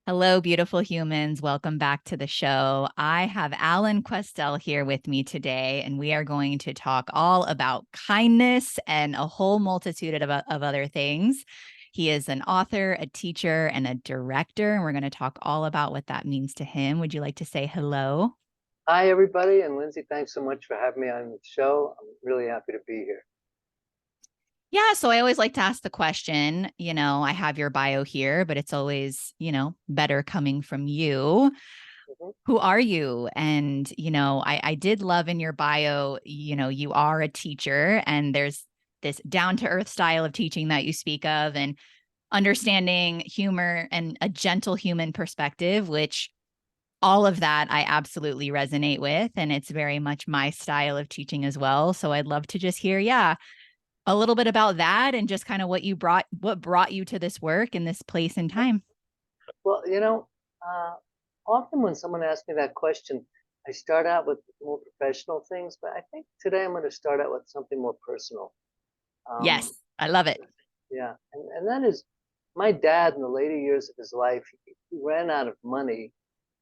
Hello, beautiful humans. Welcome back to the show. I have Alan Questel here with me today, and we are going to talk all about kindness and a whole multitude of other things. He is an author, a teacher, and a director, and we're going to talk all about what that means to him. Would you like to say hello? Hi, everybody. And Lindsay, thanks so much for having me on the show. I'm really happy to be here. Yeah, so I always like to ask the question, I have your bio here, but it's always, better coming from you. Mhm. Who are you? And, I did love in your bio, you are a teacher and there's this down to earth style of teaching that you speak of and understanding humor and a gentle human perspective, which all of that I absolutely resonate with. And it's very much my style of teaching as well. So I'd love to just hear, yeah, a little bit about that and just kind of what brought you to this work in this place and time. Well, uh, often when someone asks me that question, I start out with more professional things, but I think today I'm going to start out with something more personal. Yes, Um, I love it. yeah, and that is my dad in the later years of his life, he ran out of money.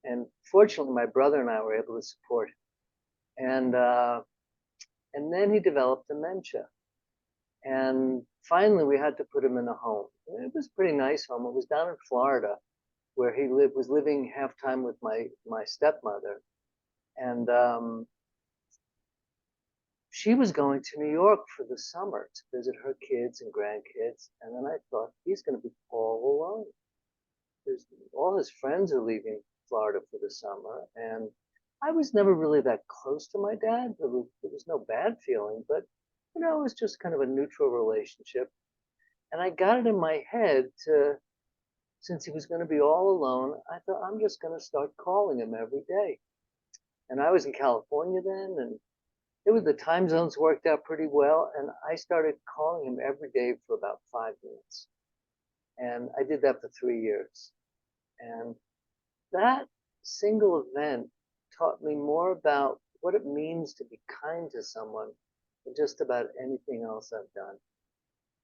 And fortunately, my brother and I were able to support him. And then he developed dementia. And finally, we had to put him in a home. It was a pretty nice home. It was down in Florida, where he was living half time with my stepmother, and she was going to New York for the summer to visit her kids and grandkids. And then I thought he's going to be all alone. There's, all his friends are leaving Florida for the summer, and I was never really that close to my dad. There was no bad feeling, but it was just kind of a neutral relationship. And I got it in my head to, since he was going to be all alone, I thought I'm just going to start calling him every day. And I was in California then, and it was the time zones worked out pretty well. And I started calling him every day for about 5 minutes. And I did that for 3 years. And that single event taught me more about what it means to be kind to someone than just about anything else I've done.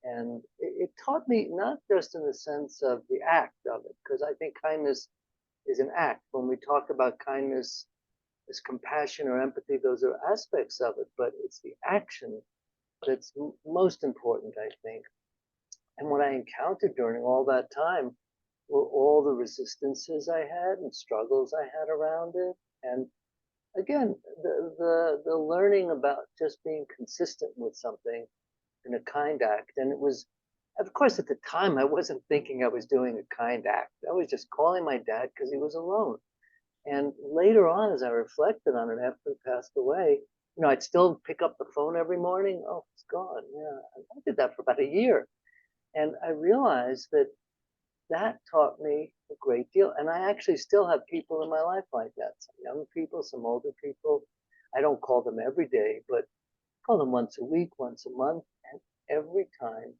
And it taught me not just in the sense of the act of it, because I think kindness is an act. When we talk about kindness as compassion or empathy, those are aspects of it, but it's the action that's most important, I think. And what I encountered during all that time were all the resistances I had and struggles I had around it. And again, the learning about just being consistent with something in a kind act. And it was, of course, at the time, I wasn't thinking I was doing a kind act. I was just calling my dad because he was alone. And later on, as I reflected on it after he passed away, I'd still pick up the phone every morning. Oh, it's gone. Yeah, I did that for about a year. And I realized that that taught me a great deal. And I actually still have people in my life like that, some young people, some older people. I don't call them every day, but call them once a week, once a month. And every time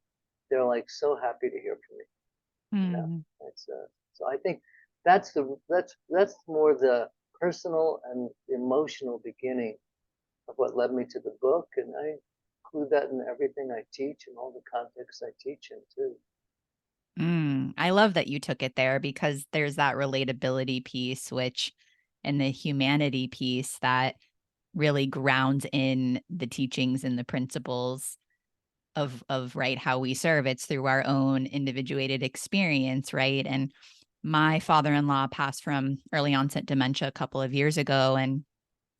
they're like so happy to hear from me. You know, Mm. it's so I think that's more the personal and emotional beginning of what led me to the book, and I include that in everything I teach and all the contexts I teach in too. I love that you took it there because there's that relatability piece, which and the humanity piece that really grounds in the teachings and the principles of right how we serve. It's through our own individuated experience, right? And my father-in-law passed from early onset dementia a couple of years ago. And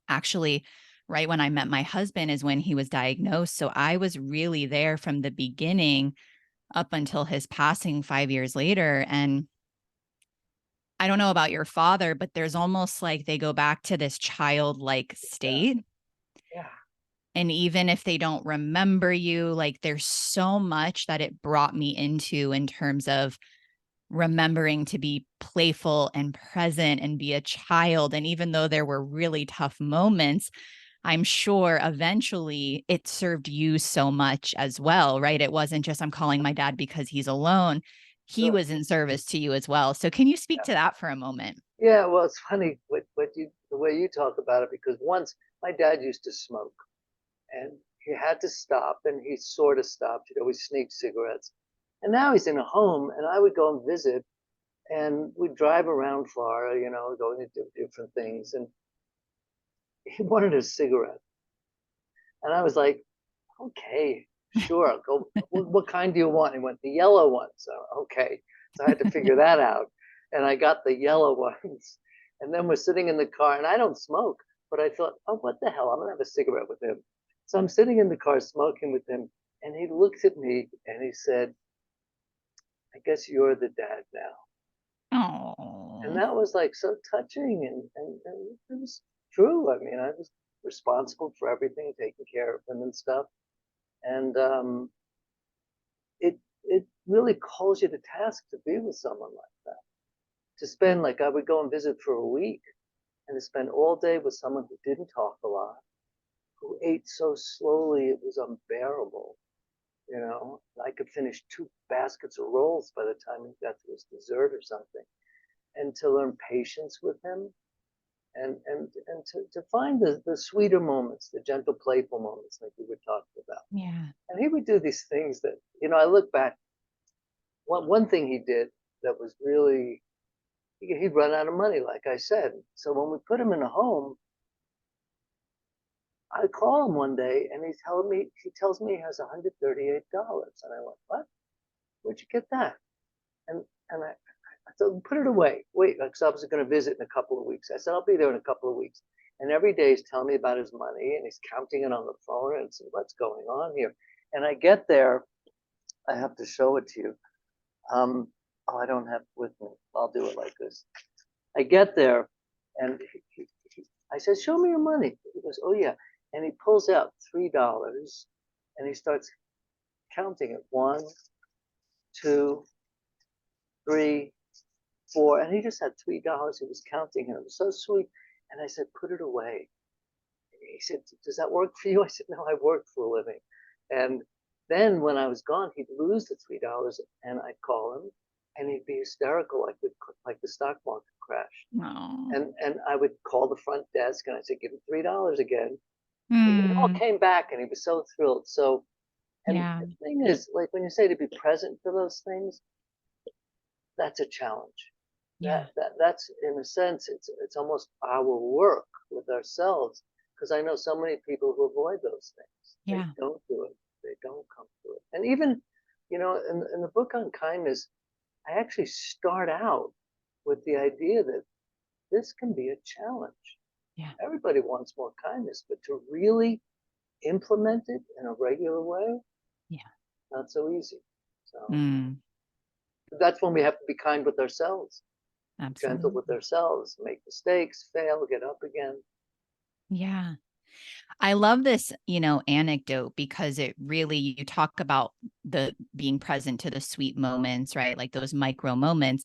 actually, right when I met my husband is when he was diagnosed. So I was really there from the beginning up until his passing 5 years later. And I don't know about your father, but there's almost like they go back to this childlike Yeah, state. yeah, And even if they don't remember you, like there's so much that it brought me into in terms of remembering to be playful and present and be a child. And even though there were really tough moments, I'm sure eventually it served you so much as well, right? It wasn't just I'm calling my dad because he's alone. He sure. was in service to you as well. So can you speak Yeah, to that for a moment? yeah. Well, it's funny the way you talk about it, because once my dad used to smoke, and he had to stop, and he sort of stopped. He'd always sneak cigarettes, and now he's in a home, and I would go and visit. And we'd drive around Florida, going to do different things. And he wanted a cigarette. And I was like, okay, sure, go. What kind do you want? He went, the yellow one. So, okay. So I had to figure that out. And I got the yellow ones. And then we're sitting in the car, and I don't smoke, but I thought, oh, what the hell? I'm going to have a cigarette with him. So I'm sitting in the car smoking with him. And he looked at me and he said, I guess you're the dad now. And Oh, that was like so touching, and it was true. I mean, I was responsible for everything, taking care of him and stuff. And it really calls you to task to be with someone like that. To spend, like, I would go and visit for a week, and to spend all day with someone who didn't talk a lot, who ate so slowly it was unbearable. I could finish 2 baskets of rolls by the time he got to his dessert or something. And to learn patience with him, and to find the sweeter moments, the gentle, playful moments like we were talking about. yeah. And he would do these things that, I look back, one thing he did that was really, he'd run out of money, like I said. So when we put him in a home, I call him one day and he tells me he has $138. And I went, what? Where'd you get that? And I said, put it away. Wait, because I was going to visit in a couple of weeks. I said, I'll be there in a couple of weeks. And every day he's telling me about his money, and he's counting it on the phone, and saying, what's going on here? And I get there. I have to show it to you. Oh, I don't have it with me. I'll do it like this. I get there, and I said, show me your money. He goes, oh, yeah. And he pulls out $3, and he starts counting it. 1, 2, 3, 4, and he just had $3. He was counting, and it was so sweet. And I said, put it away. He said, does that work for you? I said, no, I work for a living. And then when I was gone, he'd lose the $3, and I'd call him, and he'd be hysterical, like the stock market crashed. Oh. And I would call the front desk, and I said, give him $3 again. And it all Mm, came back, and he was so thrilled. So, and yeah. the thing is, like when you say to be present for those things, that's a challenge. Yeah. That's, in a sense, it's almost our work with ourselves, because I know so many people who avoid those things. They Yeah. don't do it. They don't come to it. And even, in the book on kindness, I actually start out with the idea that this can be a challenge. Yeah. Everybody wants more kindness, but to really implement it in a regular way, Yeah. not so easy. So Mm, that's when we have to be kind with ourselves, gentle with absolutely. ourselves, make mistakes, fail, get up again. Yeah. I love this, anecdote because it really, you talk about the being present to the sweet moments, right? Like those micro moments.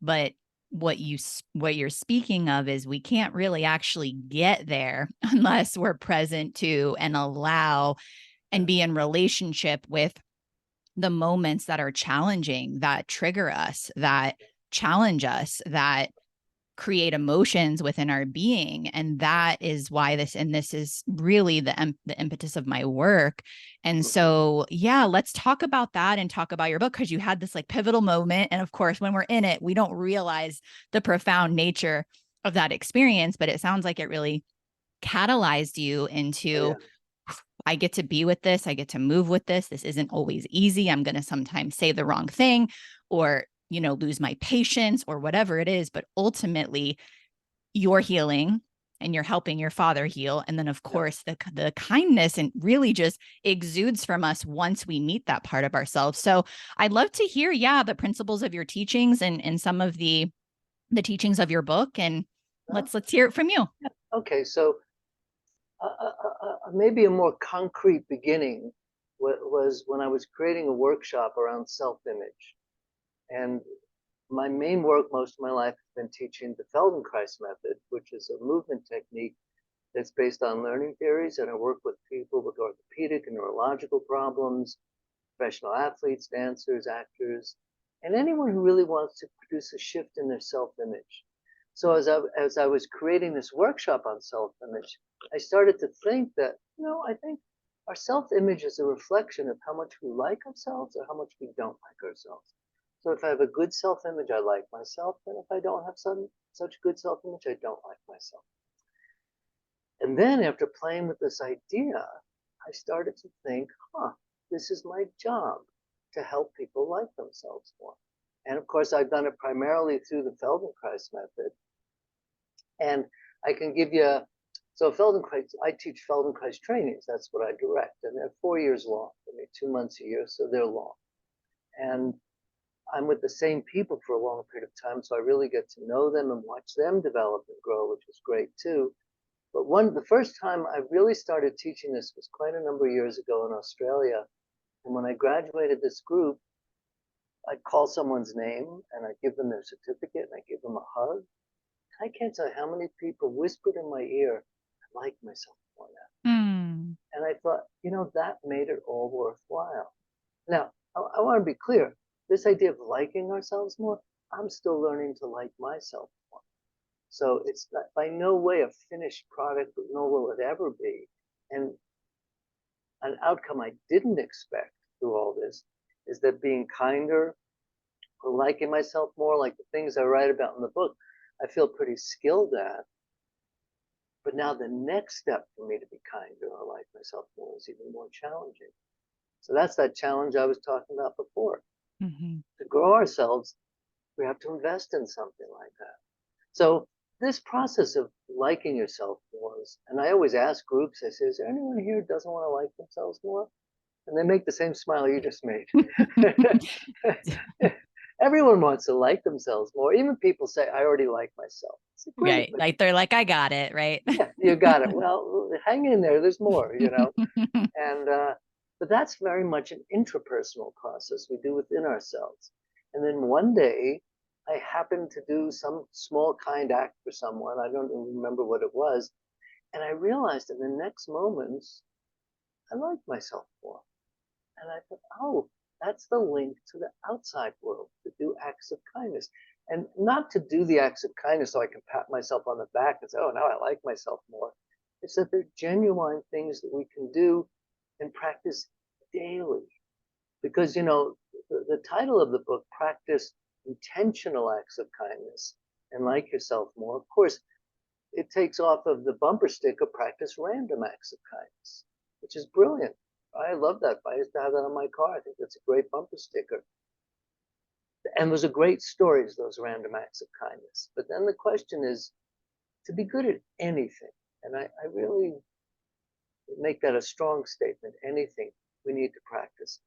But what you're speaking of is we can't really actually get there unless we're present to and allow and Yeah. be in relationship with the moments that are challenging, that trigger us, that challenge us, that create emotions within our being. And that is why this is really the impetus of my work. And Mhm. so yeah, let's talk about that and talk about your book, because you had this like pivotal moment, and of course when we're in it we don't realize the profound nature of that experience, but it sounds like it really catalyzed you Oh, into, yeah. I get to be with this. I get to move with this. This isn't always easy. I'm going to sometimes say the wrong thing or, lose my patience or whatever it is. But ultimately, you're healing and you're helping your father heal. And then, of Yeah. course, the kindness and really just exudes from us once we meet that part of ourselves. So I'd love to hear, yeah, the principles of your teachings and some of the teachings of your book. And No? let's hear it from you. Yeah. Okay. So maybe a more concrete beginning was when I was creating a workshop around self-image. And my main work most of my life has been teaching the Feldenkrais method, which is a movement technique that's based on learning theories. And I work with people with orthopedic and neurological problems, professional athletes, dancers, actors, and anyone who really wants to produce a shift in their self-image. So as I was creating this workshop on self-image, I started to think that, I think our self-image is a reflection of how much we like ourselves or how much we don't like ourselves. So if I have a good self-image, I like myself. And if I don't have such good self-image, I don't like myself. And then after playing with this idea, I started to think, this is my job to help people like themselves more. And of course, I've done it primarily through the Feldenkrais method. And I can give you, so Feldenkrais, I teach Feldenkrais trainings. That's what I direct. And they're 4 years long. I mean, 2 months a year, so they're long. And I'm with the same people for a long period of time, so I really get to know them and watch them develop and grow, which is great too. But the first time I really started teaching this was quite a number of years ago in Australia. And when I graduated this group, I'd call someone's name and I'd give them their certificate and I'd give them a hug. I can't tell you how many people whispered in my ear, I like myself more now. Mm. And I thought, that made it all worthwhile. Now, I want to be clear. This idea of liking ourselves more, I'm still learning to like myself more. So it's not, by no way a finished product, but nor will it ever be. And an outcome I didn't expect through all this is that being kinder or liking myself more, like the things I write about in the book, I feel pretty skilled at. But now the next step for me to be kinder or like myself more is even more challenging. So that's that challenge I was talking about before. Mm-hmm. To grow ourselves, we have to invest in something like that. So this process of liking yourself more is, and I always ask groups, I say, is there anyone here who doesn't want to like themselves more? And they make the same smile you just made. Everyone wants to like themselves more. Even people say, I already like myself. It's great. Right. Like they're like, I got it, right? Yeah, you got it. Well, hang in there. There's more, And but that's very much an intrapersonal process we do within ourselves. And then one day I happened to do some small kind act for someone. I don't remember what it was. And I realized in the next moments, I liked myself more. And I thought, oh, that's the link to the outside world, to do acts of kindness. And not to do the acts of kindness so I can pat myself on the back and say, oh, now I like myself more. It's that they're genuine things that we can do and practice daily. Because, the title of the book, Practice Intentional Acts of Kindness and Like Yourself More, of course, it takes off of the bumper sticker, Practice Random Acts of Kindness, which is brilliant. I love that. I used to have that on my car. I think that's a great bumper sticker. And those are great stories, those random acts of kindness. But then the question is to be good at anything. And I really make that a strong statement. Anything we need to practice.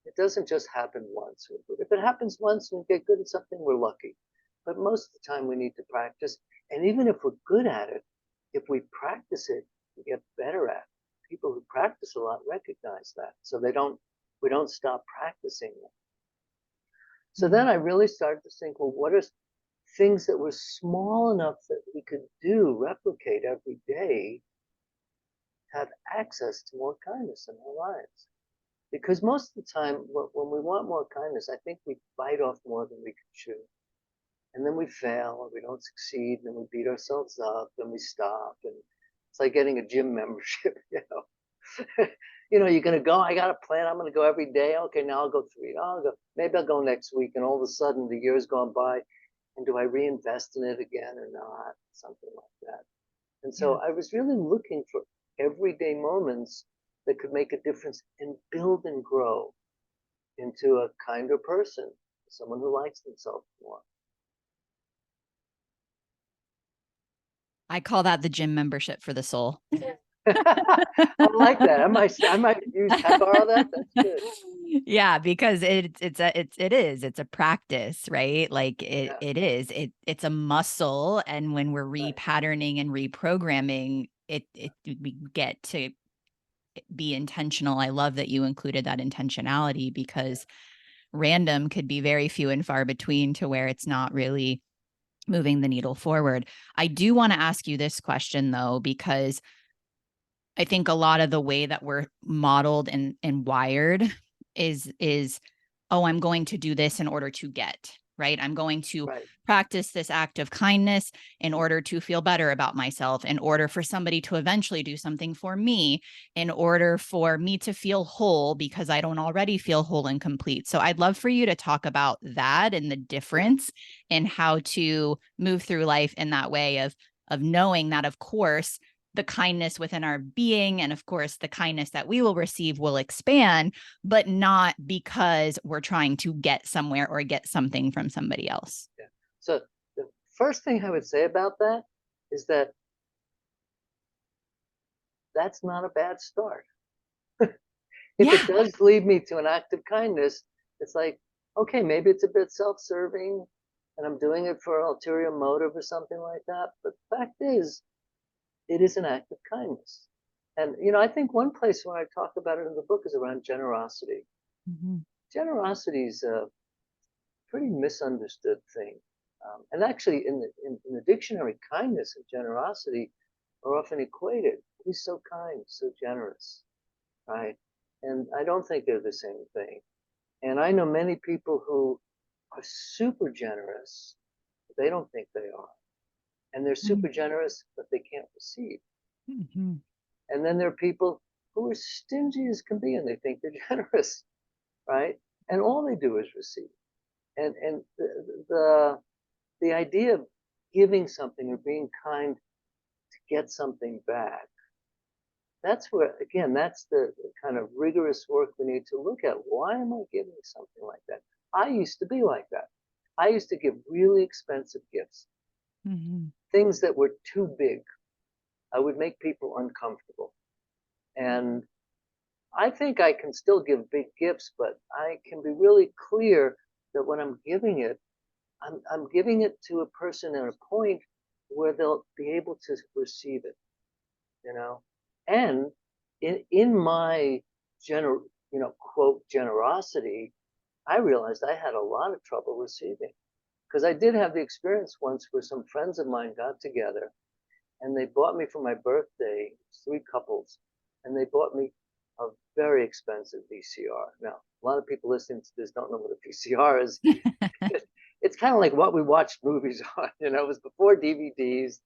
It doesn't just happen once. If it happens once and we get good at something, we're lucky. But most of the time we need to practice. And even if we're good at it, if we practice it, we get better at it. People who practice a lot recognize that. So we don't stop practicing them. So then I really started to think, well, what are things that were small enough that we could replicate every day, have access to more kindness in our lives? Because most of the time, when we want more kindness, I think we bite off more than we can chew. And then we fail, or we don't succeed, and then we beat ourselves up, and we stop. And it's like getting a gym membership, you're going to go, I got a plan, I'm going to go every day. Okay, now I'll go 3. Maybe I'll go next week. And all of a sudden, the year's gone by. And do I reinvest in it again or not? Something like that. And so I was really looking for everyday moments that could make a difference and build and grow into a kinder person, someone who likes themselves more. I call that the gym membership for the soul. I like that. I might borrow that. That's good. Yeah, because it's a practice, right? Like it's a muscle. And when we're repatterning and reprogramming, we get to be intentional. I love that you included that intentionality, because random could be very few and far between to where it's not really moving the needle forward. I do want to ask you this question though, because I think a lot of the way that we're modeled and wired is, oh, I'm going to do this in order to get, right? I'm going to Right. practice this act of kindness in order to feel better about myself, in order for somebody to eventually do something for me, in order for me to feel whole because I don't already feel whole and complete. So I'd love for you to talk about that and the difference in how to move through life in that way of knowing that, of course, the kindness within our being and of course the kindness that we will receive will expand, but not because we're trying to get somewhere or get something from somebody else. Yeah. So the first thing I would say about that is that that's not a bad start. If it Yeah. does lead me to an act of kindness, it's like, okay, maybe it's a bit self-serving and I'm doing it for an ulterior motive or something like that. But the fact is, it is an act of kindness. And, I think one place where I talk about it in the book is around generosity. Mm-hmm. Generosity is a pretty misunderstood thing. And actually, in the dictionary, kindness and generosity are often equated. He's so kind, so generous, right? And I don't think they're the same thing. And I know many people who are super generous, but they don't think they are. And they're super generous, but they can't receive. Mm-hmm. And then there are people who are stingy as can be and they think they're generous, right? And all they do is receive. And the idea of giving something or being kind to get something back, that's where, again, that's the kind of rigorous work we need to look at. Why am I giving something like that? I used to be like that. I used to give really expensive gifts, Mm-hmm. things that were too big. I would make people uncomfortable. And I think I can still give big gifts, but I can be really clear that when I'm giving it, I'm giving it to a person at a point where they'll be able to receive it, you know? And in my quote generosity, I realized I had a lot of trouble receiving because I did have the experience once where some friends of mine got together and they bought me for my birthday, three couples, and they bought me a very expensive VCR. Now, a lot of people listening to this don't know what a VCR is. It's kind of like what we watched movies on. It was before DVDs,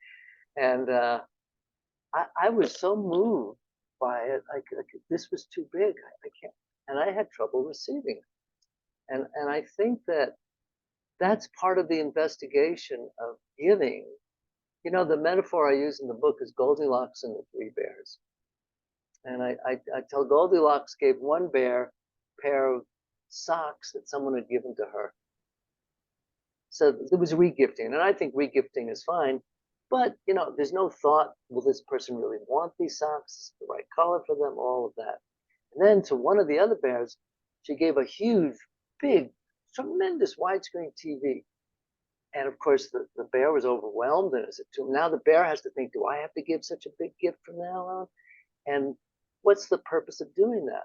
and I was so moved by it. This was too big. I can't, and I had trouble receiving it. And I think that that's part of the investigation of giving. The metaphor I use in the book is Goldilocks and the Three Bears. And I tell Goldilocks gave one bear a pair of socks that someone had given to her. So there was regifting, and I think regifting is fine. But there's no thought. Will this person really want these socks? Is it the right color for them? All of that. And then to one of the other bears, she gave a huge, big, tremendous widescreen TV. And of course, the bear was overwhelmed, and now the bear has to think, do I have to give such a big gift from now on? And what's the purpose of doing that?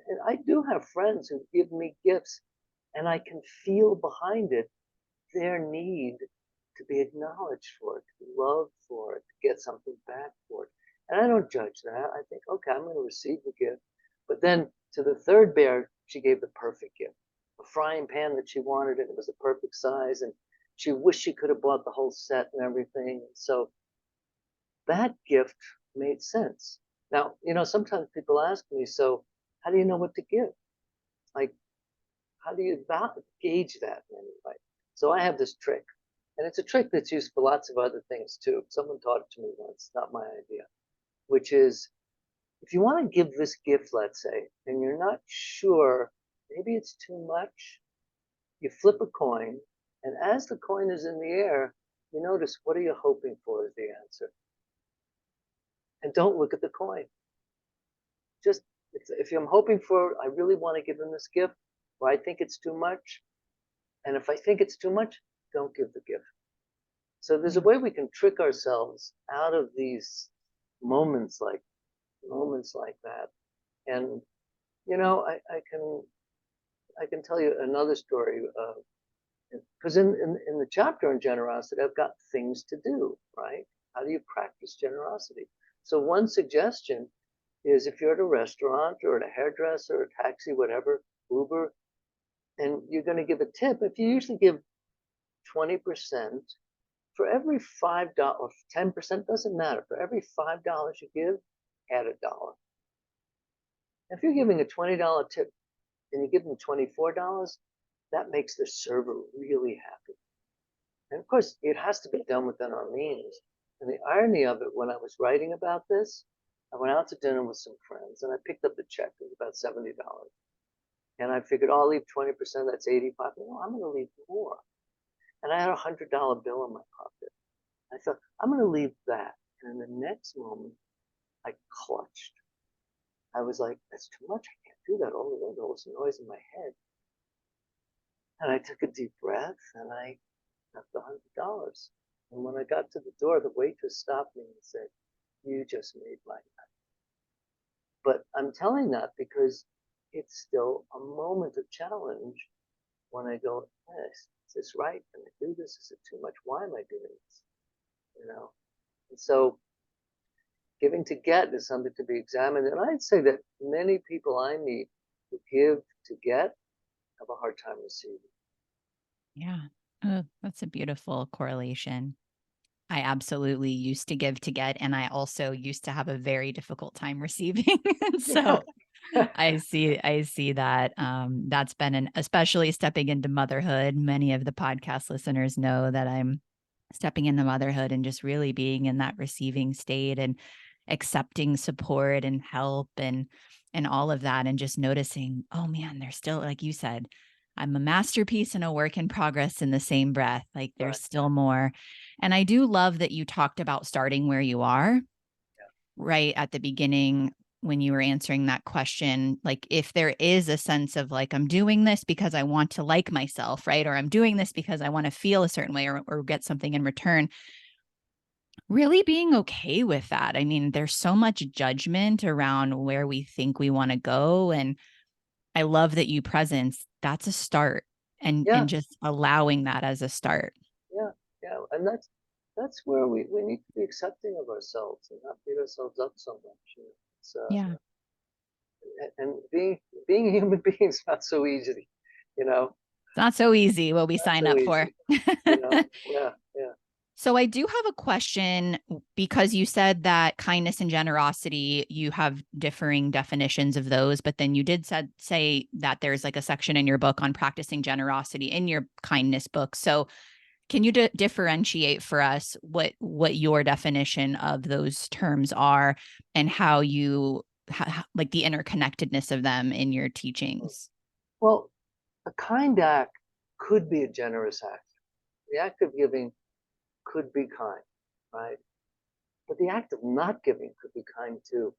And I do have friends who give me gifts, and I can feel behind it their need to be acknowledged for it, to be loved for it, to get something back for it. And I don't judge that. I think, okay, I'm going to receive the gift. But then to the third bear, she gave the perfect gift, a frying pan that she wanted, and it was the perfect size. And she wished she could have bought the whole set and everything. So that gift made sense. Now, sometimes people ask me, so how do you know what to give? Like, how do you gauge that in any way? So I have this trick, and it's a trick that's used for lots of other things too. Someone taught it to me once, not my idea, which is if you want to give this gift, let's say, and you're not sure, maybe it's too much, you flip a coin, and as the coin is in the air, you notice what are you hoping for is the answer. And don't look at the coin. Just if I'm hoping for, I really want to give them this gift, or I think it's too much. And if I think it's too much, don't give the gift. So there's a way we can trick ourselves out of these moments like that. And I can tell you another story because in the chapter on generosity, I've got things to do, right? How do you practice generosity? So one suggestion is if you're at a restaurant or at a hairdresser or a taxi, whatever, Uber, and you're going to give a tip, if you usually give 20%. For every $5 or 10%, doesn't matter. For every $5 you give, add $1. If you're giving a $20 tip and you give them $24, that makes the server really happy. And of course, it has to be done within our means. And the irony of it, when I was writing about this, I went out to dinner with some friends and I picked up the check. It was about $70. And I figured, oh, I'll leave 20%, that's 85. No, I'm going to leave more. And I had a $100 bill in my pocket. I thought, I'm going to leave that. And in the next moment, I clutched. I was like, that's too much. I can't do that. All this noise in my head. And I took a deep breath and I left $100. And when I got to the door, the waitress stopped me and said, you just made my night. But I'm telling that because it's still a moment of challenge when I go, yes, is this right? Can I do this? Is it too much? Why am I doing this? You know? And so giving to get is something to be examined. And I'd say that many people I meet who give to get have a hard time receiving. Yeah. Oh, that's a beautiful correlation. I absolutely used to give to get, and I also used to have a very difficult time receiving. So I see that. That's been especially stepping into motherhood. Many of the podcast listeners know that I'm stepping into motherhood and just really being in that receiving state and accepting support and help and all of that, and just noticing, oh man, there's still, like you said, I'm a masterpiece and a work in progress in the same breath. Like there's Right. still more. And I do love that you talked about starting where you are right at the beginning when you were answering that question. Like if there is a sense of like, I'm doing this because I want to like myself, right? Or I'm doing this because I want to feel a certain way or get something in return. Really being okay with that. I mean, there's so much judgment around where we think we want to go. And I love that you presence, that's a start, and Yeah. just allowing that as a start. Yeah. Yeah. And that's where we need to be accepting of ourselves and not beat ourselves up so much. You know? It's, Yeah. and being a human being is not so easy, you know, It's not so easy what we not sign so up for. easy, you know. Yeah. Yeah. So I do have a question, because you said that kindness and generosity, you have differing definitions of those, but then you did say that there's like a section in your book on practicing generosity in your kindness book. So can you differentiate for us what your definition of those terms are and how you like the interconnectedness of them in your teachings? Well, a kind act could be a generous act. The act of giving could be kind, right? But the act of not giving could be kind too,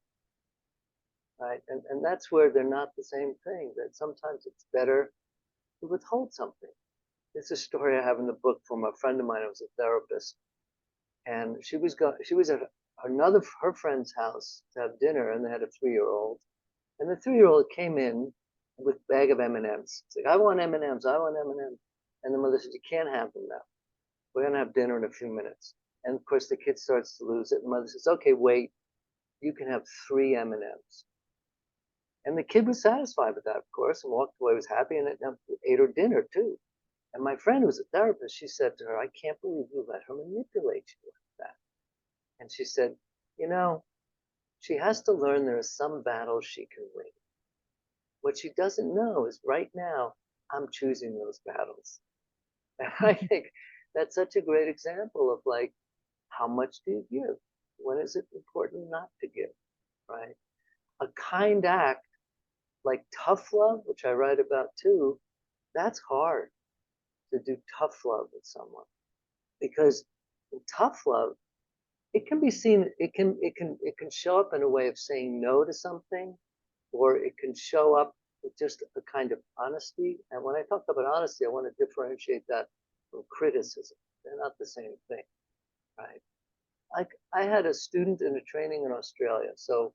right? And that's where they're not the same thing. That sometimes it's better to withhold something. It's a story I have in the book from a friend of mine who was a therapist, and she was at her friend's house to have dinner, and they had a 3-year-old, and the 3-year-old came in with a bag of M&Ms. It's like, I want M&Ms, I want M&Ms. And the mother said, you can't have them now. We're going to have dinner in a few minutes. And of course, the kid starts to lose it. And the mother says, okay, wait, you can have 3 M&Ms. And the kid was satisfied with that, of course, and walked away, was happy, and ate her dinner too. And my friend, who was a therapist, she said to her, I can't believe you let her manipulate you like that. And she said, you know, she has to learn there are some battles she can win. What she doesn't know is right now, I'm choosing those battles. And I think that's such a great example of like, how much do you give? When is it important not to give, right? A kind act like tough love, which I write about too, that's hard to do tough love with someone, because in tough love, it can be seen, it can show up in a way of saying no to something, or it can show up with just a kind of honesty. And when I talk about honesty, I want to differentiate that from criticism. They're not the same thing, right? Like I had a student in a training in Australia. So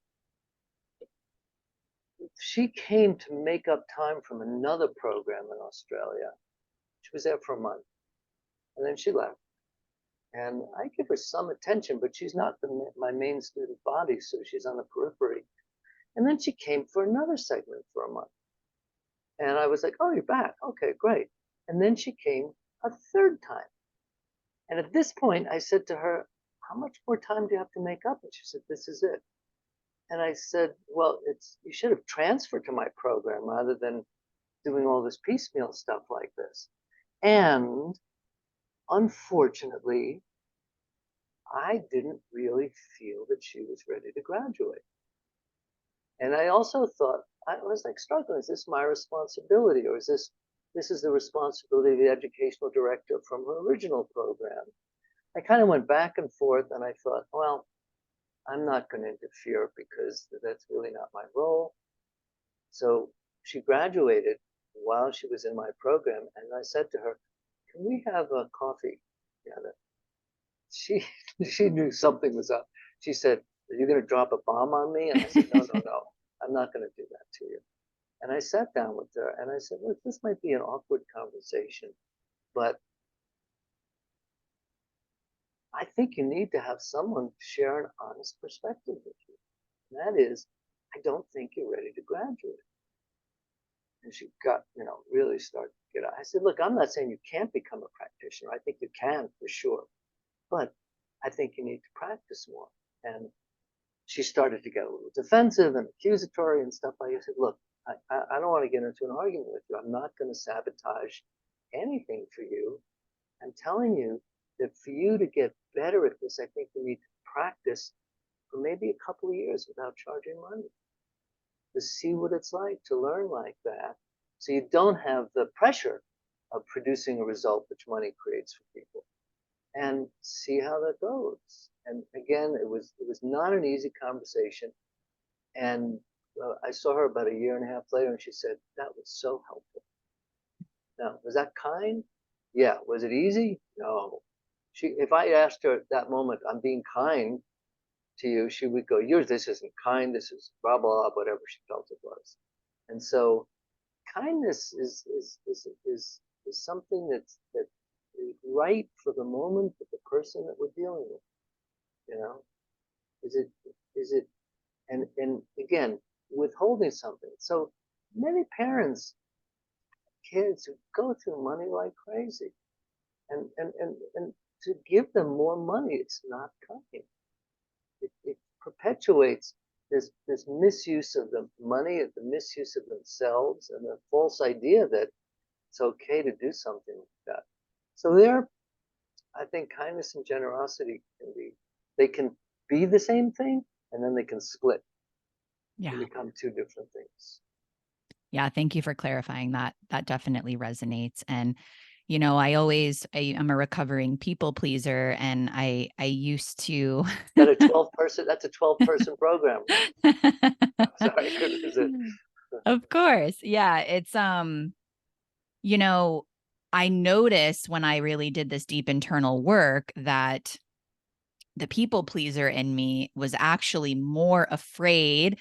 she came to make up time from another program in Australia. She was there for a month and then she left. And I give her some attention, but she's not my main student body, so she's on the periphery. And then she came for another segment for a month. And I was like, oh, you're back. Okay, great. And then she came a third time. And at this point, I said to her, how much more time do you have to make up? And she said, this is it. And I said, well, you should have transferred to my program rather than doing all this piecemeal stuff like this. And unfortunately, I didn't really feel that she was ready to graduate. And I also thought, I was like struggling, is this my responsibility? Or is this is the responsibility of the educational director from her original program? I kind of went back and forth, and I thought, well, I'm not going to interfere because that's really not my role. So she graduated while she was in my program, and I said to her, can we have a coffee together? She knew something was up. She said, are you going to drop a bomb on me? And I said, no, no, no, I'm not going to do that to you. And I sat down with her and I said, look, this might be an awkward conversation, but I think you need to have someone share an honest perspective with you. And that is, I don't think you're ready to graduate. And she got, really started to get out. I said, look, I'm not saying you can't become a practitioner. I think you can for sure. But I think you need to practice more. And she started to get a little defensive and accusatory and stuff like that. I said, look, I don't want to get into an argument with you. I'm not going to sabotage anything for you. I'm telling you that for you to get better at this, I think you need to practice for maybe a couple of years without charging money to see what it's like to learn like that. So you don't have the pressure of producing a result which money creates for people, and see how that goes. And again, it was not an easy conversation. And I saw her about a year and a half later, and she said, that was so helpful. Now, was that kind? Yeah. Was it easy? No. If I asked her at that moment, I'm being kind to you, she would go, this isn't kind, this is blah, blah, whatever she felt it was. And so kindness is something that is right for the moment with the person that we're dealing with. Is it, and again, withholding something. So many parents, kids who go through money like crazy, and to give them more money, it's not kind. It perpetuates this misuse of the money, the misuse of themselves, and the false idea that it's okay to do something like that. So I think kindness and generosity can be the same thing, and then they can split. Yeah. And become two different things. Yeah. Thank you for clarifying that. That definitely resonates. And, I'm a recovering people pleaser, and I used to. That's a 12-person program. Sorry, Of course. Yeah. It's, I noticed when I really did this deep internal work that the people pleaser in me was actually more afraid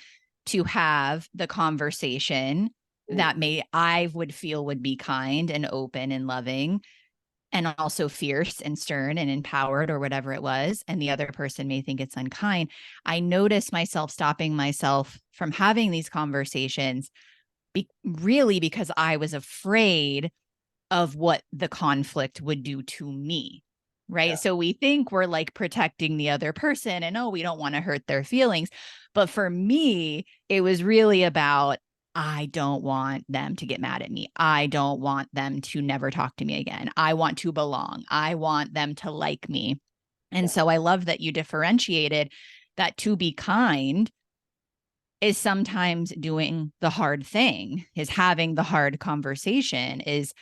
to have the conversation that I would feel would be kind and open and loving, and also fierce and stern and empowered, or whatever it was. And the other person may think it's unkind. I noticed myself stopping myself from having these conversations really because I was afraid of what the conflict would do to me. Right. Yeah. So we think we're like protecting the other person and, we don't want to hurt their feelings. But for me, it was really about, I don't want them to get mad at me. I don't want them to never talk to me again. I want to belong. I want them to like me. And so I love that you differentiated that to be kind is sometimes doing the hard thing, is having the hard conversation, is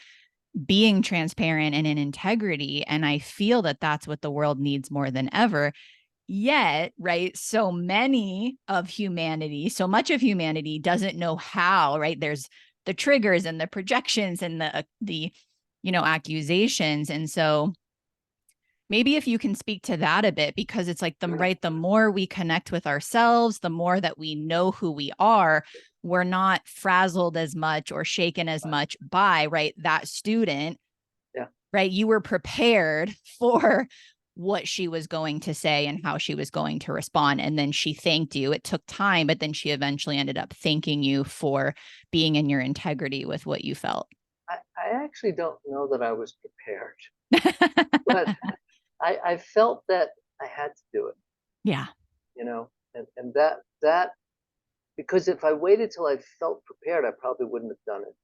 being transparent and in integrity. And I feel that that's what the world needs more than ever. Yet, right, so much of humanity doesn't know how, right? There's the triggers and the projections and the accusations. And so maybe if you can speak to that a bit, because it's like the more we connect with ourselves, the more that we know who we are, we're not frazzled as much or shaken as much by, right, that student. Yeah. Right. You were prepared for what she was going to say and how she was going to respond. And then she thanked you. It took time, but then she eventually ended up thanking you for being in your integrity with what you felt. I actually don't know that I was prepared, but I felt that I had to do it, Yeah, and that because if I waited till I felt prepared, I probably wouldn't have done it.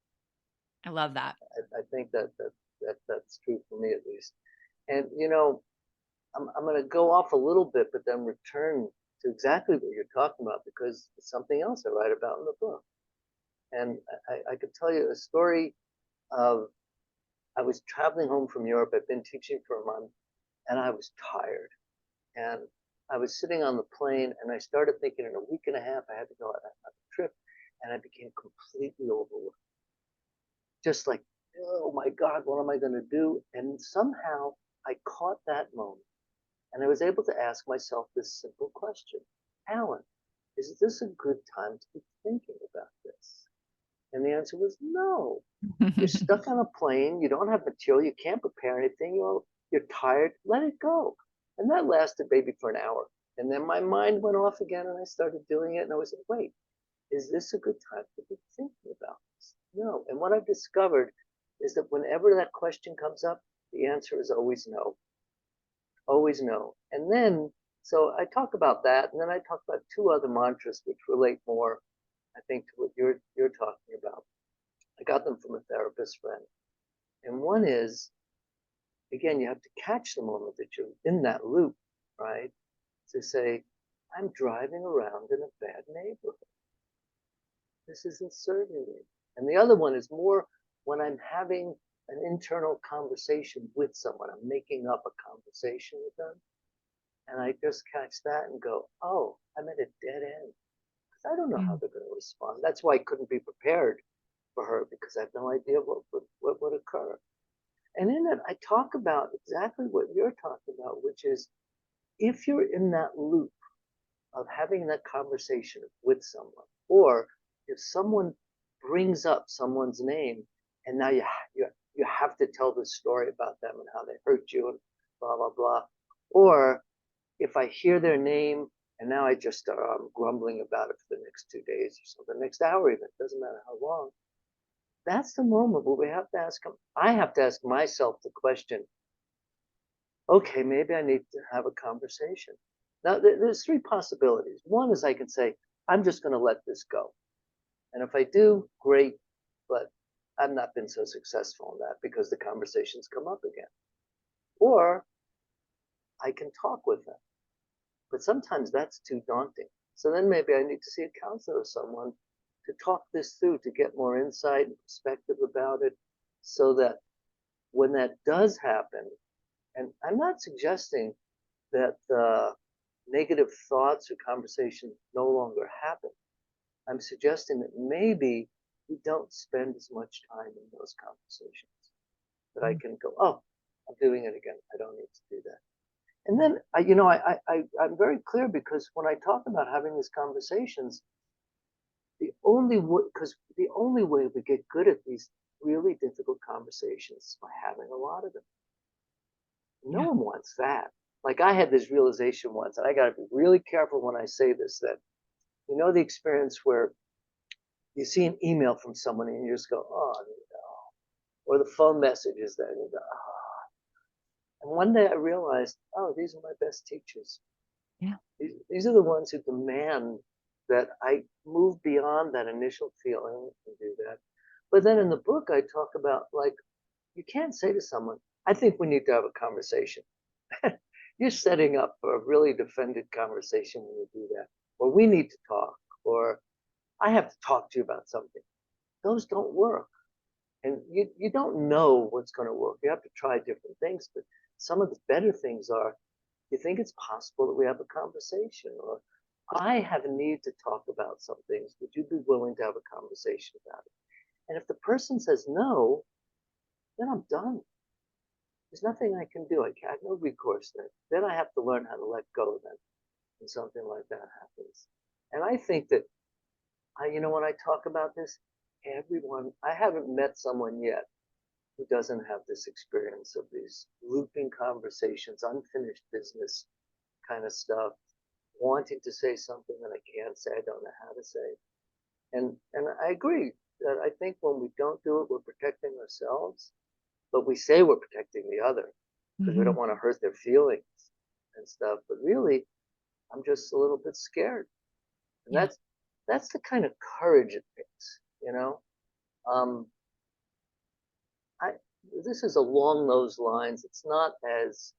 I love that. I think that's true for me at least. And I'm going to go off a little bit, but then return to exactly what you're talking about because it's something else I write about in the book. And I could tell you a story of I was traveling home from Europe. I'd been teaching for a month, and I was tired. And I was sitting on the plane, and I started thinking in a week and a half I had to go on a trip, and I became completely overwhelmed. Just like, oh my God, what am I going to do? And somehow I caught that moment. And I was able to ask myself this simple question: Alan, is this a good time to be thinking about this? And the answer was no. You're stuck on a plane. You don't have material. You can't prepare anything. You're tired. Let it go. And that lasted maybe for an hour. And then my mind went off again and I started doing it. And I was like, wait, is this a good time to be thinking about this? No. And what I've discovered is that whenever that question comes up, the answer is always no. Always no. And then, so I talk about that, and then I talk about two other mantras which relate more, I think, to what you're talking about. I got them from a therapist friend. And one is, again, you have to catch the moment that you're in that loop, right? To say, I'm driving around in a bad neighborhood. This isn't serving me. And the other one is more when I'm having an internal conversation with someone, I'm making up a conversation with them. And I just catch that and go, oh, I'm at a dead end. Because I don't know how they're going to respond. That's why I couldn't be prepared for her because I have no idea what would occur. And in it, I talk about exactly what you're talking about, which is if you're in that loop of having that conversation with someone, or if someone brings up someone's name and now you have to tell the story about them and how they hurt you and blah, blah, blah. Or if I hear their name and now I just start grumbling about it for the next 2 days or so, the next hour even, doesn't matter how long, that's the moment where we have to ask them. I have to ask myself the question, okay, maybe I need to have a conversation. Now, there's three possibilities. One is I can say, I'm just going to let this go. And if I do, great, but I've not been so successful in that because the conversations come up again. Or I can talk with them. But sometimes that's too daunting. So then maybe I need to see a counselor or someone to talk this through, to get more insight and perspective about it, so that when that does happen, and I'm not suggesting that negative thoughts or conversations no longer happen. I'm suggesting that maybe we don't spend as much time in those conversations. That I can go, oh, I'm doing it again. I don't need to do that. And then, I'm very clear because when I talk about having these conversations, because the only way we get good at these really difficult conversations is by having a lot of them. No one wants that. Like I had this realization once, and I got to be really careful when I say this, that the experience where you see an email from someone and you just go, oh, no. Or the phone message is there and you go, oh. And one day I realized, oh, these are my best teachers. Yeah. These are the ones who demand that I move beyond that initial feeling and do that. But then in the book, I talk about, like, you can't say to someone, I think we need to have a conversation. You're setting up for a really defended conversation when you do that. Or we need to talk, or I have to talk to you about something. Those don't work. And you don't know what's going to work. You have to try different things. But some of the better things are, you think it's possible that we have a conversation? Or I have a need to talk about some things. Would you be willing to have a conversation about it? And if the person says no, then I'm done. There's nothing I can do. I have no recourse then. Then I have to learn how to let go then when something like that happens. And I think that, when I talk about this, I haven't met someone yet who doesn't have this experience of these looping conversations, unfinished business kind of stuff, wanting to say something that I can't say, I don't know how to say. And I agree. that I think when we don't do it, we're protecting ourselves, but we say we're protecting the other because we don't want to hurt their feelings and stuff. But really, I'm just a little bit scared. And Yeah. that's the kind of courage it takes, you know? Um, I this is along those lines. It's not as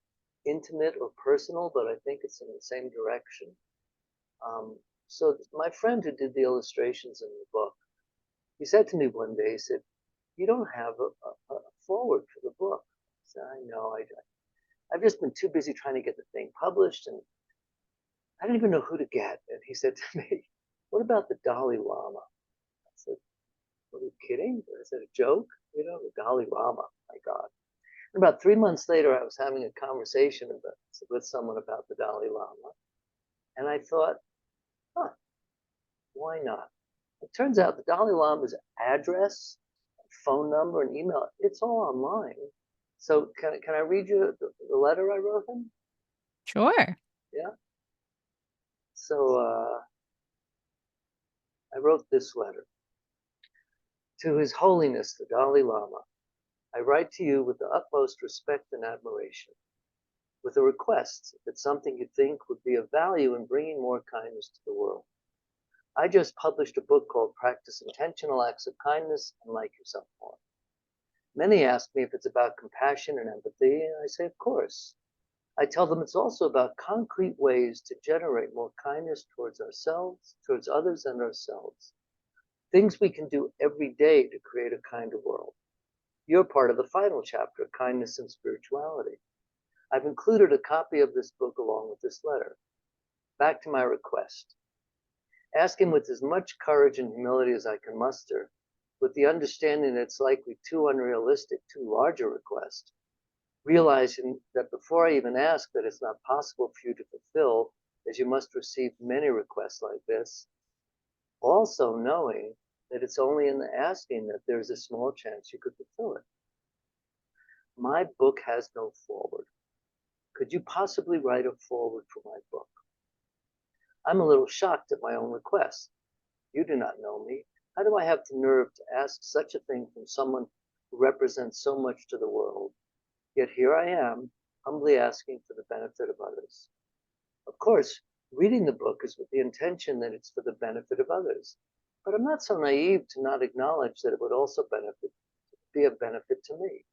intimate or personal, but I think it's in the same direction. So my friend who did the illustrations in the book, he said to me one day, he said, "You don't have a forward for the book." I said, "I know. I've just been too busy trying to get the thing published, and I didn't even know who to get." And he said to me, "What about the Dalai Lama?" I said, "Are you kidding? Is it a joke? You know, the Dalai Lama, my God." And about 3 months later, I was having a conversation with someone about the Dalai Lama. And I thought, huh, why not? It turns out the Dalai Lama's address, phone number, and email, it's all online. So can I read you the letter I wrote him? Sure. Yeah. So I wrote this letter. To His Holiness, the Dalai Lama, I write to you with the utmost respect and admiration, with a request if it's something you think would be of value in bringing more kindness to the world. I just published a book called Practice Intentional Acts of Kindness and Like Yourself More. Many ask me if it's about compassion and empathy, and I say, of course. I tell them it's also about concrete ways to generate more kindness towards ourselves, towards others, and ourselves. Things we can do every day to create a kinder world. You're part of the final chapter, Kindness and Spirituality. I've included a copy of this book along with this letter. Back to my request. Ask him with as much courage and humility as I can muster, with the understanding that it's likely too unrealistic, too large a request, realizing that before I even ask that it's not possible for you to fulfill, as you must receive many requests like this, also knowing that it's only in the asking that there's a small chance you could fulfill it. My book has no foreword. Could you possibly write a foreword for my book? I'm a little shocked at my own request. You do not know me. How do I have the nerve to ask such a thing from someone who represents so much to the world? Yet here I am, humbly asking for the benefit of others. Of course, reading the book is with the intention that it's for the benefit of others. But I'm not so naive to not acknowledge that it would also be of benefit to me.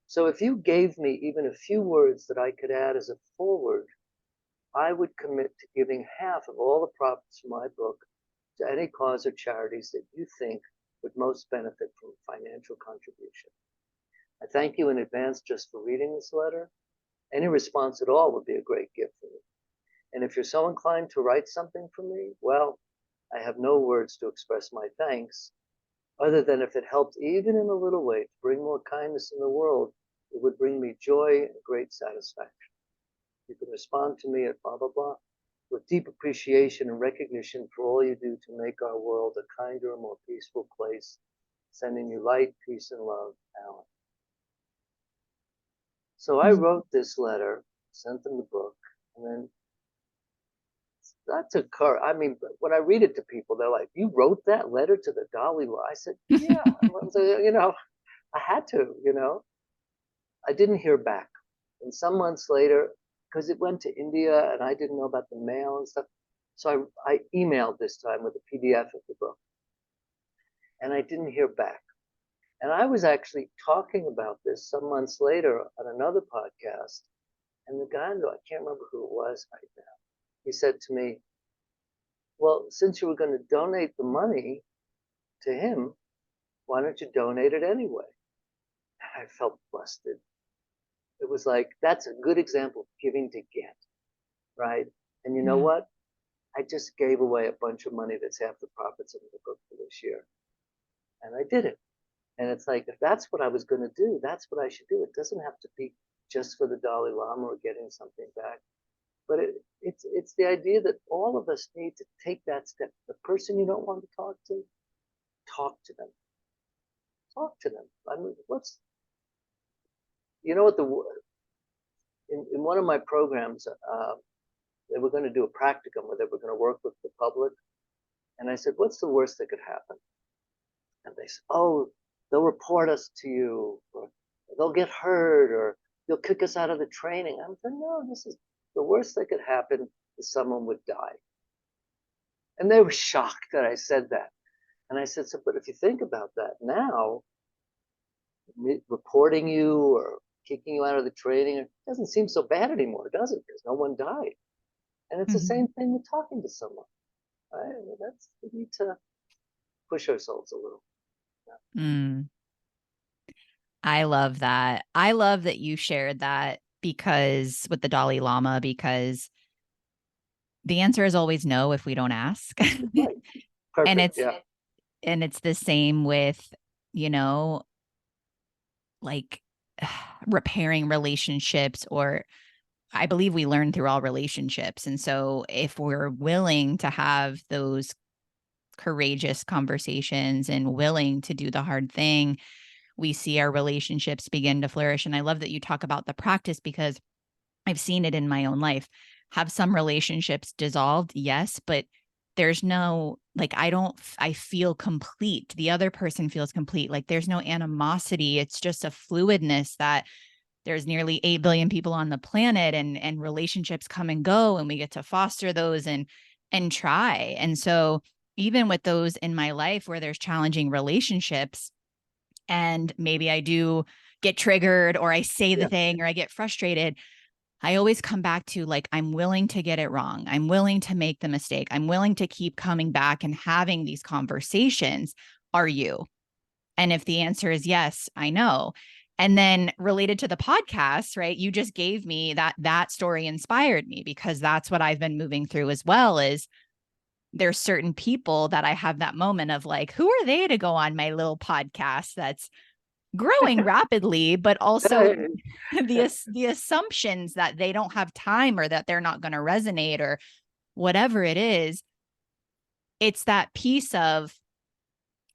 So if you gave me even a few words that I could add as a foreword, I would commit to giving half of all the profits from my book to any cause or charities that you think would most benefit from a financial contribution. I thank you in advance just for reading this letter. Any response at all would be a great gift for me. And if you're so inclined to write something for me, well, I have no words to express my thanks, other than if it helped even in a little way to bring more kindness in the world, it would bring me joy and great satisfaction. You can respond to me at blah, blah, blah, with deep appreciation and recognition for all you do to make our world a kinder and more peaceful place. Sending you light, peace, and love, Alan. So I wrote this letter, sent them the book, and then that took courage. I mean, when I read it to people, they're like, "You wrote that letter to the Dalai Lama?" I said, "Yeah." You know, I had to. You know, I didn't hear back, and some months later, because it went to India and I didn't know about the mail and stuff, so I emailed this time with a PDF of the book, and I didn't hear back. And I was actually talking about this some months later on another podcast, and the guy, I can't remember who it was right now, he said to me, "Well, since you were going to donate the money to him, why don't you donate it anyway?" And I felt busted. It was like, that's a good example of giving to get, right? And you know Yeah. what? I just gave away a bunch of money that's half the profits of the book for this year. And I did it. And it's like, if that's what I was going to do, that's what I should do. It doesn't have to be just for the Dalai Lama or getting something back. But it's the idea that all of us need to take that step. The person you don't want to talk to them. Talk to them. I mean, you know what in one of my programs, they were going to do a practicum where they were going to work with the public. And I said, what's the worst that could happen? And they say, oh, they'll report us to you, or they'll get hurt, or you'll kick us out of the training. I'm saying, no, this is the worst that could happen is someone would die. And they were shocked that I said that. And I said, so, but if you think about that now, reporting you or kicking you out of the training, it doesn't seem so bad anymore, does it? Because no one died. And it's the Mhm. same thing with talking to someone. Right? That's we need to push ourselves a little. Mm. I love that. I love that you shared that because with the Dalai Lama, because the answer is always no if we don't ask. Right. and Perfect. it's Yeah. and it's the same with, you know, like repairing relationships, or I believe we learn through all relationships. And so if we're willing to have those courageous conversations and willing to do the hard thing, we see our relationships begin to flourish. And I love that you talk about the practice because I've seen it in my own life. Have some relationships dissolved? Yes, but there's no, like, I feel complete. The other person feels complete. Like there's no animosity. It's just a fluidness that there's nearly 8 billion people on the planet, and relationships come and go, and we get to foster those and try. And so even with those in my life where there's challenging relationships, and maybe I do get triggered or I say the Yeah. thing or I get frustrated, I always come back to like, I'm willing to get it wrong. I'm willing to make the mistake. I'm willing to keep coming back and having these conversations. Are you? And if the answer is yes, I know. And then related to the podcast, right? You just gave me that story inspired me because that's what I've been moving through as well. Is there's certain people that I have that moment of like, who are they to go on my little podcast that's growing rapidly, but also the assumptions that they don't have time or that they're not going to resonate or whatever it is. It's that piece of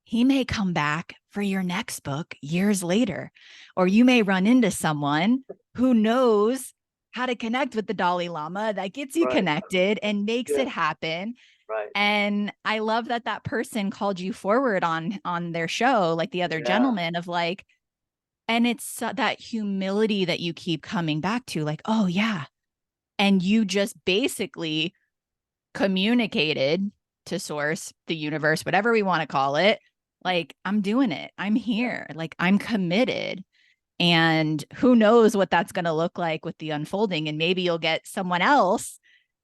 he may come back for your next book years later, or you may run into someone who knows how to connect with the Dalai Lama that gets you Right. connected and makes Yeah. it happen. Right. And I love that that person called you forward on their show, like the other Yeah. gentleman, of like, and it's that humility that you keep coming back to, like, oh yeah. And you just basically communicated to source, the universe, whatever we want to call it, like, I'm doing it. I'm Yeah. here. Like, I'm committed. And who knows what that's going to look like with the unfolding. And maybe you'll get someone else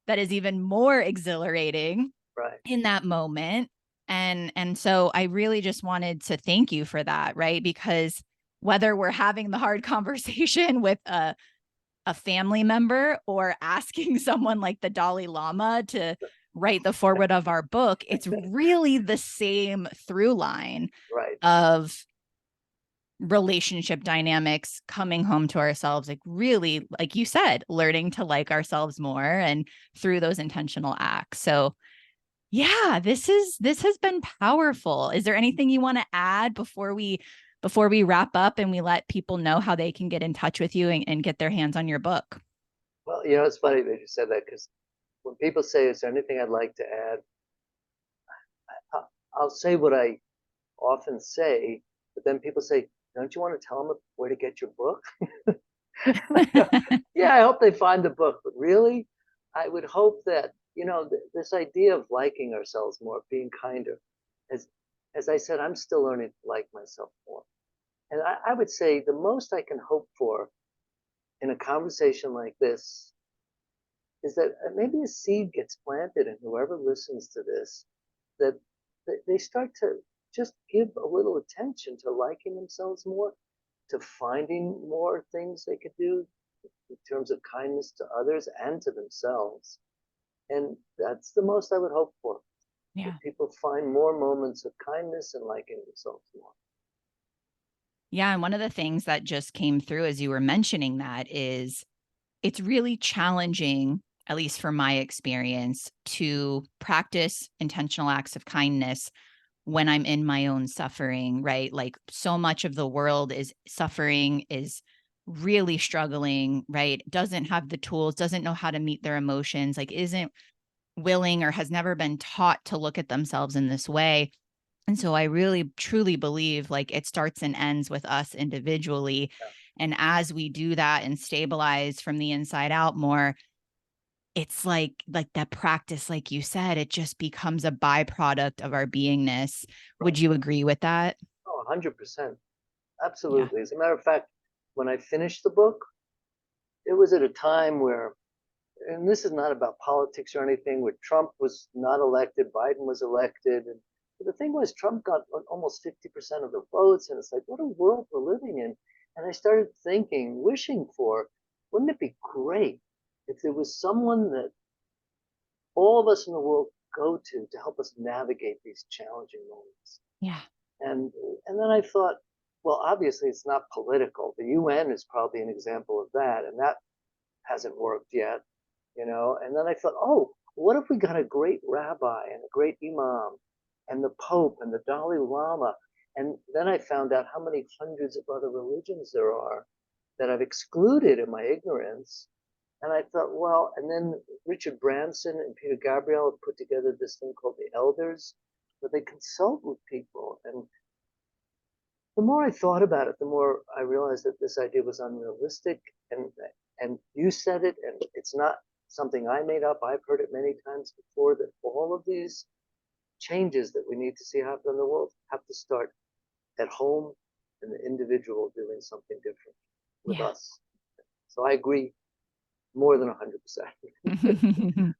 that is even more exhilarating Right. in that moment. And so I really just wanted to thank you for that, right? Because whether we're having the hard conversation with a family member or asking someone like the Dalai Lama to write the foreword of our book, it's really the same through line Right. of relationship dynamics, coming home to ourselves, like really, like you said, learning to like ourselves more and through those intentional acts. So yeah, this has been powerful. Is there anything you want to add before we wrap up and we let people know how they can get in touch with you and get their hands on your book? Well, it's funny that you said that because when people say, "Is there anything I'd like to add?" I'll say what I often say, but then people say, "Don't you want to tell them where to get your book?" Yeah, I hope they find the book, but really, I would hope that this idea of liking ourselves more, being kinder, as as I said, I'm still learning to like myself more, and I would say the most I can hope for in a conversation like this is that maybe a seed gets planted in whoever listens to this, that they start to just give a little attention to liking themselves more, to finding more things they could do in terms of kindness to others and to themselves. And that's the most I would hope for, Yeah. that people find more moments of kindness and liking themselves more. Yeah. And one of the things that just came through as you were mentioning that is it's really challenging, at least from my experience, to practice intentional acts of kindness when I'm in my own suffering, right? Like so much of the world is suffering, is really struggling, right? Doesn't have the tools, doesn't know how to meet their emotions, like isn't willing or has never been taught to look at themselves in this way. And so I really truly believe like it starts and ends with us individually. Yeah. And as we do that and stabilize from the inside out more, it's like that practice, like you said, it just becomes a byproduct of our beingness. Right. Would you agree with that? Oh, 100%. Yeah. Absolutely. As a matter of fact, when I finished the book, it was at a time where, and this is not about politics or anything, where Trump was not elected, Biden was elected. And the thing was, Trump got almost 50% of the votes. And it's like, what a world we're living in. And I started thinking, wishing for, wouldn't it be great if there was someone that all of us in the world go to help us navigate these challenging moments? Yeah. And and then I thought, well, obviously it's not political. The UN is probably an example of that, and that hasn't worked yet, you know. And then I thought, oh, what if we got a great rabbi and a great imam and the Pope and the Dalai Lama? And then I found out how many hundreds of other religions there are that I've excluded in my ignorance. And I thought, well, and then Richard Branson and Peter Gabriel have put together this thing called the Elders, where they consult with people. And the more I thought about it, the more I realized that this idea was unrealistic. And you said it, and it's not something I made up. I've heard it many times before, that all of these changes that we need to see happen in the world have to start at home and the individual doing something different with Yeah. us. So I agree more than 100%.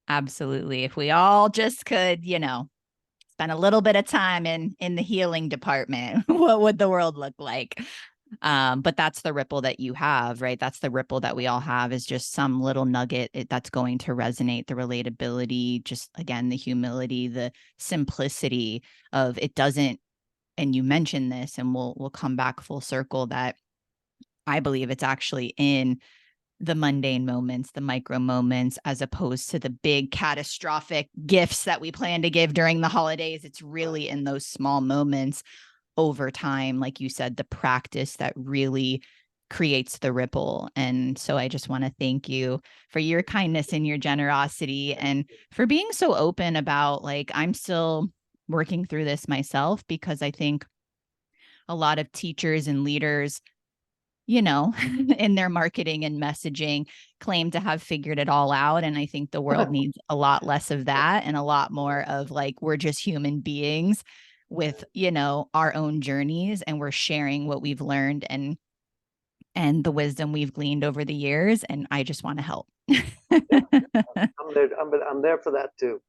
Absolutely. If we all just could, spend a little bit of time in the healing department, what would the world look like? But that's the ripple that you have, right? That's the ripple that we all have, is just some little nugget that's going to resonate. The relatability, just again, the humility, the simplicity of it doesn't. And you mentioned this, and we'll come back full circle, that I believe it's actually in the mundane moments, the micro moments, as opposed to the big catastrophic gifts that we plan to give during the holidays. It's really in those small moments over time, like you said, the practice that really creates the ripple. And so I just want to thank you for your kindness and your generosity, and for being so open about, like, I'm still working through this myself, because I think a lot of teachers and leaders, in their marketing and messaging, claim to have figured it all out. And I think the world needs a lot less of that, and a lot more of, like, we're just human beings with, our own journeys, and we're sharing what we've learned and the wisdom we've gleaned over the years. And I just want to help. I'm there for that too.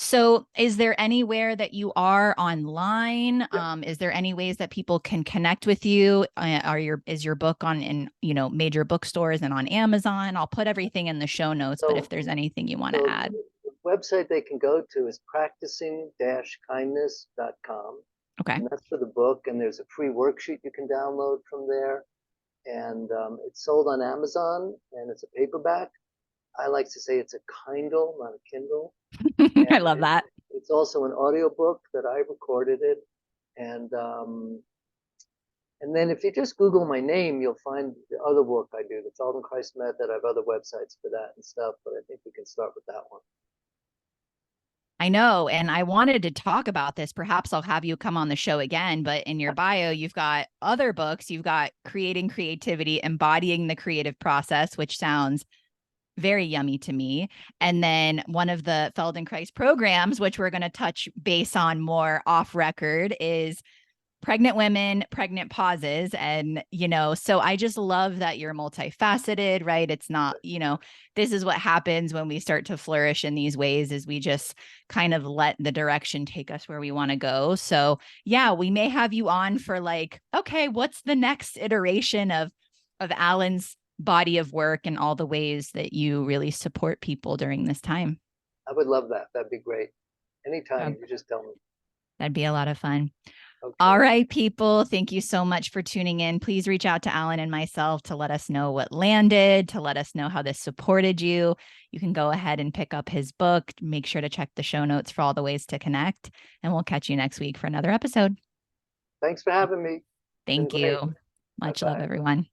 So is there anywhere that you are online? Yeah. Is there any ways that people can connect with you? Is your book on in, major bookstores and on Amazon? I'll put everything in the show notes, but if So, there's anything you want to so add. the website they can go to is practicing-kindness.com. Okay. And that's for the book. And there's a free worksheet you can download from there. And it's sold on Amazon, and it's a paperback. I like to say it's a Kindle, not a Kindle. I And love that. it's also an audiobook that I recorded it. And and then if you just Google my name, you'll find the other work I do, the Feldenkrais method. I have other websites for that and stuff, but I think we can start with that one. I know. And I wanted to talk about this. Perhaps I'll have you come on the show again, but in your bio, you've got other books. You've got Creating Creativity, Embodying the Creative Process, which sounds very yummy to me. And then one of the Feldenkrais programs, which we're going to touch base on more off record, is Pregnant Women, Pregnant Pauses. And, so I just love that you're multifaceted, right? It's not, this is what happens when we start to flourish in these ways, is we just kind of let the direction take us where we want to go. So yeah, we may have you on for, like, okay, what's the next iteration of Alan's body of work and all the ways that you really support people during this time? I would love that. That'd be great. Uh, Anytime, you just tell me. That'd be a lot of fun. All Okay. right, people. Thank you so much for tuning in. Please reach out to Alan and myself to let us know what landed, to let us know how this supported you. You can go ahead and pick up his book. Make sure to check the show notes for all the ways to connect. And we'll catch you next week for another episode. Thanks for having me. It's been Thank great. you. Bye Much love, bye. everyone.